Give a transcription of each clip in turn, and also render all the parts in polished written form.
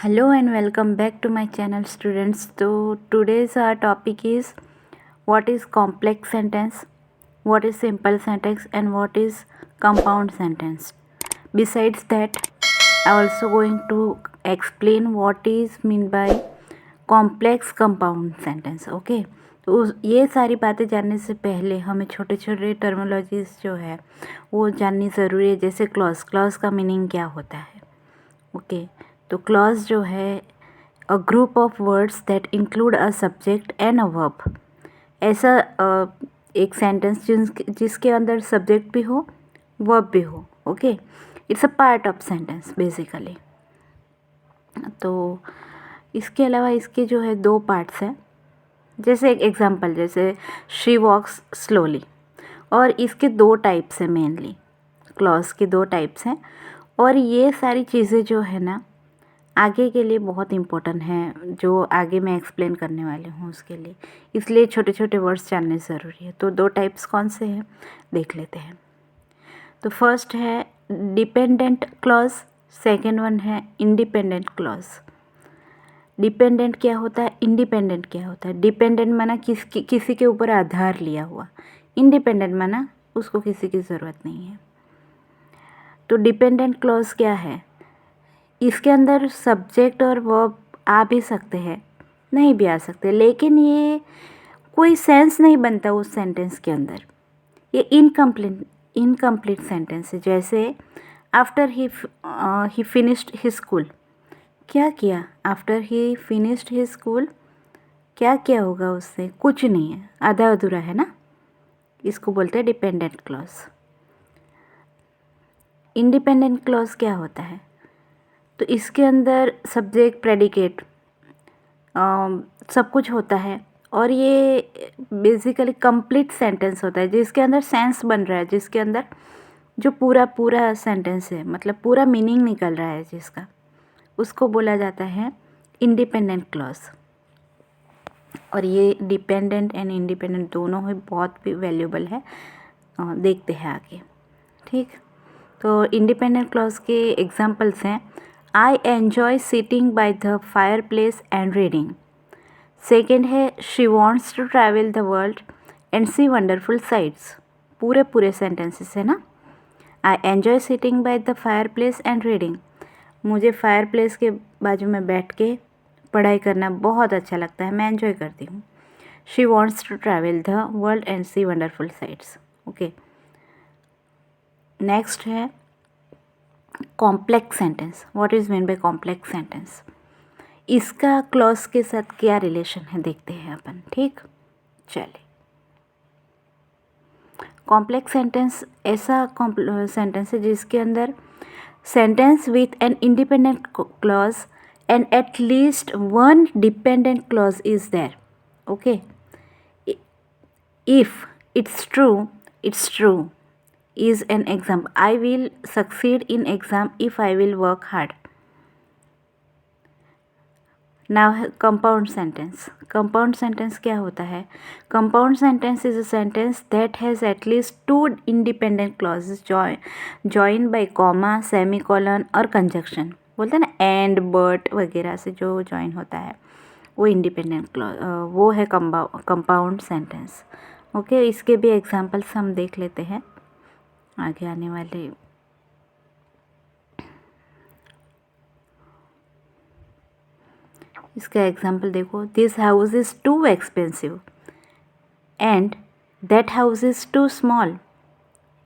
Hello and welcome back to my channel, students. So today's our topic is what is complex sentence, what is simple sentence, and what is compound sentence. Besides that, I also going to explain what is mean by complex compound sentence. Okay, तो ये सारी बातें जानने से पहले हमें छोटे छोटे टर्मोलॉजीज जो है वो जाननी ज़रूरी है. जैसे क्लॉज का मीनिंग क्या होता है. ओके, तो क्लॉज जो है a group of words that include a subject and a verb. ऐसा एक सेंटेंस जिसके अंदर सब्जेक्ट भी हो वर्ब भी हो. Okay, it's a part of sentence basically. तो इसके अलावा इसके जो है दो पार्ट्स हैं. जैसे एक एग्जांपल, जैसे शी वॉक्स स्लोली, और इसके दो टाइप्स हैं. मेनली क्लॉज के दो टाइप्स हैं, और ये सारी चीज़ें जो है ना आगे के लिए बहुत इम्पोर्टेंट हैं, जो आगे मैं एक्सप्लेन करने वाली हूँ उसके लिए. इसलिए छोटे छोटे वर्ड्स जानने ज़रूरी है. तो दो टाइप्स कौन से हैं देख लेते हैं. तो फर्स्ट है डिपेंडेंट क्लॉज, सेकेंड वन है इंडिपेंडेंट क्लॉज. डिपेंडेंट क्या होता है, इंडिपेंडेंट क्या होता है. डिपेंडेंट माना किसी के ऊपर आधार लिया हुआ. इंडिपेंडेंट माना उसको किसी की ज़रूरत नहीं है. तो डिपेंडेंट क्लॉज क्या है, इसके अंदर सब्जेक्ट और वर्ब आ भी सकते हैं, नहीं भी आ सकते, लेकिन ये कोई सेंस नहीं बनता उस सेंटेंस के अंदर. ये इनकम्प्लीट सेंटेंस है. जैसे after he finished his school. क्या किया, after he finished his school, क्या किया होगा उससे, कुछ नहीं है, आधा अधूरा है ना. इसको बोलते हैं डिपेंडेंट क्लॉज. इंडिपेंडेंट क्लॉज क्या होता है, तो इसके अंदर सब्जेक्ट प्रेडिकेट सब कुछ होता है, और ये बेसिकली कंप्लीट सेंटेंस होता है जिसके अंदर सेंस बन रहा है, जिसके अंदर जो पूरा सेंटेंस है, मतलब पूरा मीनिंग निकल रहा है जिसका, उसको बोला जाता है इंडिपेंडेंट क्लॉज. और ये डिपेंडेंट एंड इंडिपेंडेंट दोनों ही बहुत भी वैल्यूबल है. देखते हैं आगे. ठीक, तो इंडिपेंडेंट क्लॉज के एग्जांपल्स हैं. I enjoy sitting by the fireplace and reading. Second है she wants to travel the world and see wonderful sights. पूरे सेंटेंसेस है ना. I enjoy sitting by the fireplace and reading. मुझे fireplace के बाजू में बैठ के पढ़ाई करना बहुत अच्छा लगता है, मैं एन्जॉय करती हूँ. She wants to travel the world and see wonderful sights. Okay, next है complex sentence. What is mean by complex sentence. इसका क्लॉज के साथ क्या रिलेशन है देखते हैं अपन. ठीक, चलिए. कॉम्प्लेक्स सेंटेंस ऐसा सेंटेंस है जिसके अंदर sentence with an independent clause and at least one dependent clause is there. Okay, if it's true is an example. I will succeed in exam if I will work hard. Now compound sentence. Compound sentence क्या होता है. Compound sentence is a sentence that has at least two independent clauses joined by comma, semicolon और conjunction. बोलते हैं ना and but वगैरह से जो ज्वाइन होता है वो इंडिपेंडेंट क्लॉज, वो है कंपाउंड सेंटेंस. ओके, इसके भी एग्जांपल्स हम देख लेते हैं आगे आने वाले. इसका एग्जांपल देखो. This house is too expensive and that house is too small.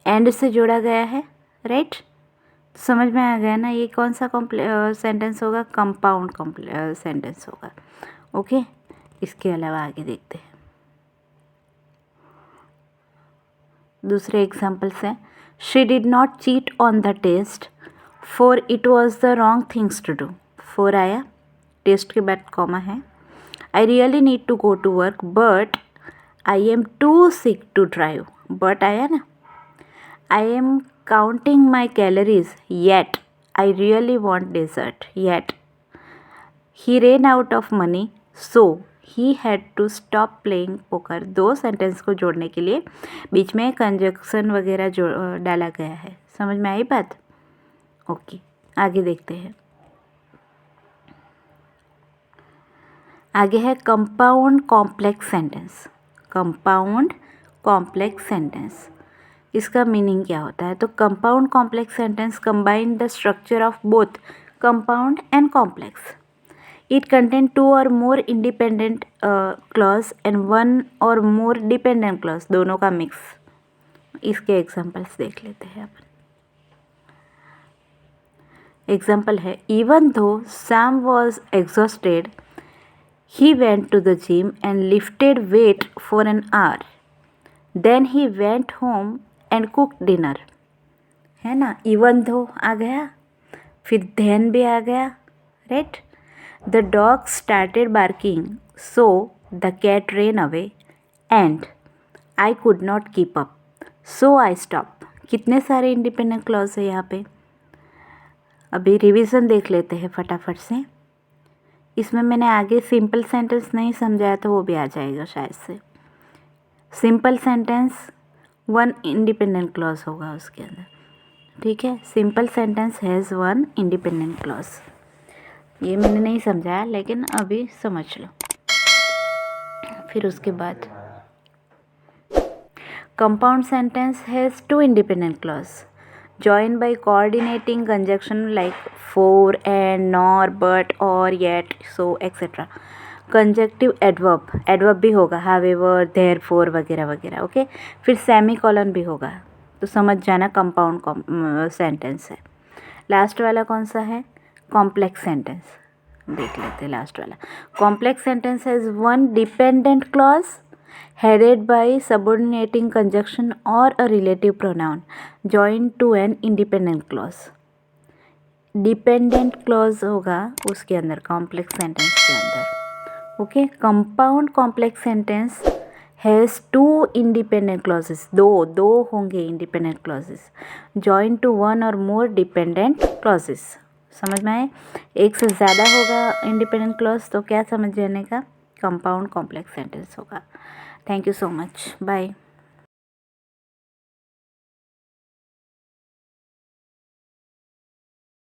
And से जोड़ा गया है, राइट. समझ में आ गया ना, ये कौन सा सेंटेंस होगा, कंपाउंड सेंटेंस होगा. ओके, इसके अलावा आगे देखते हैं. दूसरे एग्जांपल्स हैं. She did not cheat on the test for it was the wrong things to do. For आया, टेस्ट के बाद कॉमा है. I really need to go to work but I am too sick to drive. But आया ना. I am counting my calories yet I really want dessert. Yet he ran out of money so he had to stop playing poker. दो sentence को जोड़ने के लिए बीच में conjunction वगैरह डाला गया है. समझ में आई बात. ओके, आगे देखते हैं. आगे है compound complex sentence. Compound complex sentence, इसका मीनिंग क्या होता है? तो compound complex sentence combine the structure of both compound and complex. It contain two or more independent clause and one or more dependent clause, दोनों का mix. इसके examples देख लेते हैं अपन। एग्जाम्पल है, even though Sam was exhausted he went to the gym and lifted weight for an hour. Then he went home and cooked dinner. है ना, even though आ गया, फिर then भी आ गया, right? The dog started barking, so the cat ran away and I could not keep up, so I stopped. कितने सारे independent clause है यहाँ पे। अभी रिवीजन देख लेते हैं फटाफट से। इसमें मैंने आगे सिंपल सेंटेंस नहीं समझाया तो वो भी आ जाएगा शायद से। Simple sentence one independent clause होगा उसके अंदर, ठीक है। Simple sentence has one independent clause, ये मैंने नहीं समझाया लेकिन अभी समझ लो। फिर उसके बाद compound sentence has two independent clause joined by coordinating conjunction like for, and, nor, but, or, yet, so, etc. Conjunctive adverb, adverb भी होगा, हावेवर, देयरफॉर वगैरह वगैरह, ओके। फिर सेमी कॉलन भी होगा, तो समझ जाना कंपाउंड सेंटेंस है। लास्ट वाला कौन सा है? कॉम्प्लेक्स सेंटेंस, देख लेते हैं लास्ट वाला। Complex sentence has one dependent clause headed by subordinating conjunction or a relative pronoun joined to an independent clause. Dependent clause होगा उसके अंदर, कॉम्प्लेक्स सेंटेंस के अंदर, okay. Compound complex sentence has two independent clauses, दो होंगे independent clauses joined to one or more dependent clauses. समझ में आए? एक से ज़्यादा होगा इंडिपेंडेंट क्लॉज तो क्या समझ जाने का? कंपाउंड कॉम्प्लेक्स सेंटेंस होगा। Thank you so much. Bye.